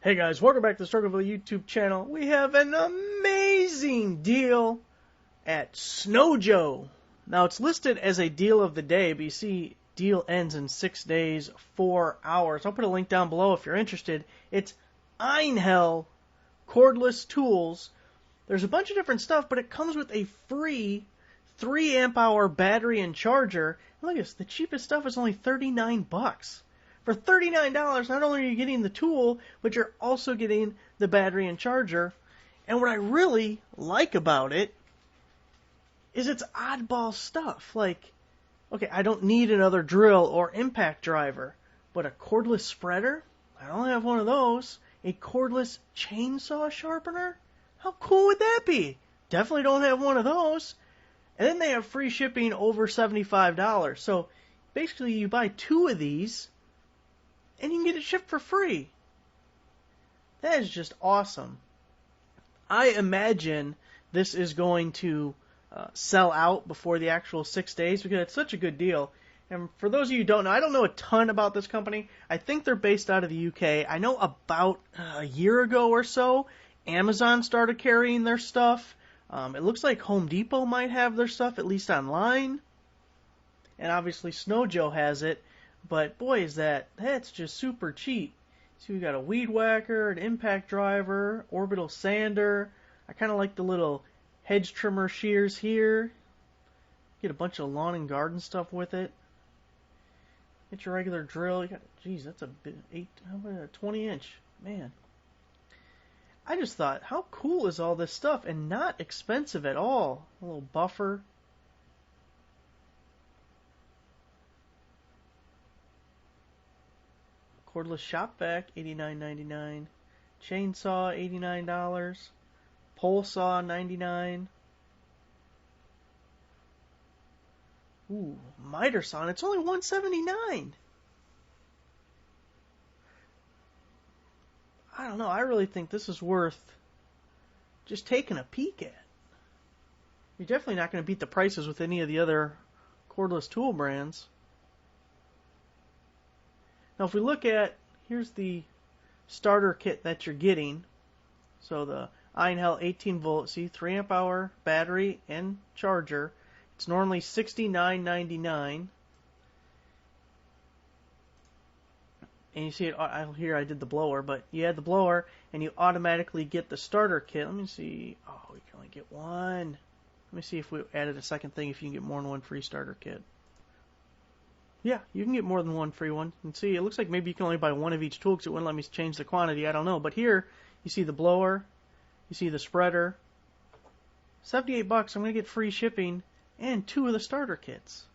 Hey guys, welcome back to the Struggleville YouTube channel. We have an amazing deal at Snow Joe. Now it's listed as a deal of the day, but you see deal ends in 6 days, 4 hours. I'll put a link down below if you're interested. It's Einhell cordless tools. There's a bunch of different stuff, but it comes with a free 3 amp hour battery and charger. Look at this, the cheapest stuff is only 39 bucks. For $39, not only are you getting the tool, but you're also getting the battery and charger. And what I really like about it is it's oddball stuff. Like, okay, I don't need another drill or impact driver, but a cordless spreader? I don't have one of those. A cordless chainsaw sharpener? How cool would that be? Definitely don't have one of those. And then they have free shipping over $75. So basically you buy 2 of these and you can get it shipped for free. That is just awesome. I imagine this is going to sell out before the actual 6 days because it's such a good deal. And for those of you who don't know, I don't know a ton about this company. I think they're based out of the UK. I know about a year ago or so, Amazon started carrying their stuff. It looks like Home Depot might have their stuff, at least online. And obviously Snow Joe has it. But boy, that's just super cheap. So we got a weed whacker, an impact driver, orbital sander. I kind of like the little hedge trimmer shears here. Get a bunch of lawn and garden stuff with it. Get your regular drill. You got, geez, that's a bit, 20-inch. Man. I just thought, how cool is all this stuff? And not expensive at all. A little buffer. Cordless shop vac, $89.99. Chainsaw, $89. Pole saw, $99. Ooh, miter saw, and it's only $179. I don't know, I really think this is worth just taking a peek at. You're definitely not going to beat the prices with any of the other cordless tool brands. Now if we look at, here's the starter kit that you're getting. So the Einhell 18 volt, see, 3 amp hour battery and charger. It's normally $69.99. And you see it here, I did the blower, but you add the blower and you automatically get the starter kit. Let me see. Oh, we can only get one. Let me see if we added a second thing, if you can get more than one free starter kit. Yeah, you can get more than one free one. And see, it looks like maybe you can only buy one of each tool because it wouldn't let me change the quantity. I don't know. But here, you see the blower, you see the spreader. 78 bucks, I'm going to get free shipping and 2 of the starter kits.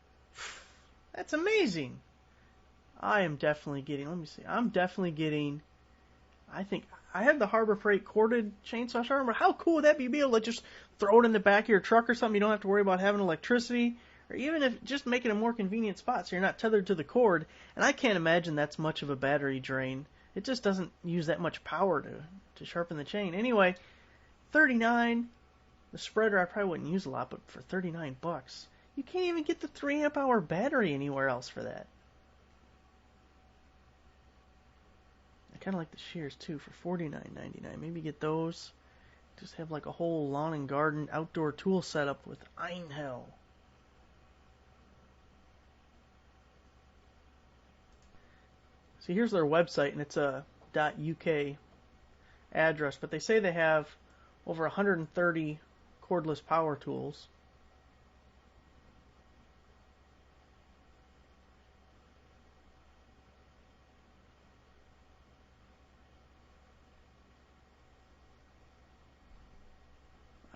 That's amazing. I am definitely getting, let me see, I'm definitely getting, I think, I have the Harbor Freight corded chainsaw sharpener, but how cool would that be to be able to just throw it in the back of your truck or something? You don't have to worry about having electricity. Or even if just making a more convenient spot so you're not tethered to the cord. And I can't imagine that's much of a battery drain. It just doesn't use that much power to sharpen the chain. Anyway, $39. The spreader I probably wouldn't use a lot, but for 39 bucks, you can't even get the 3 amp hour battery anywhere else for that. I kind of like the shears too for $49.99. Maybe get those. Just have like a whole lawn and garden outdoor tool setup with Einhell. See, here's their website, and it's a .uk address, but they say they have over 130 cordless power tools.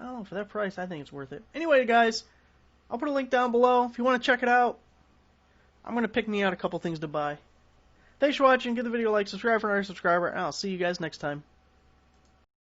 I don't know, for that price, I think it's worth it. Anyway, guys, I'll put a link down below if you want to check it out. I'm going to pick me out a couple things to buy. Thanks for watching. Give the video a like, subscribe for another subscriber, and I'll see you guys next time.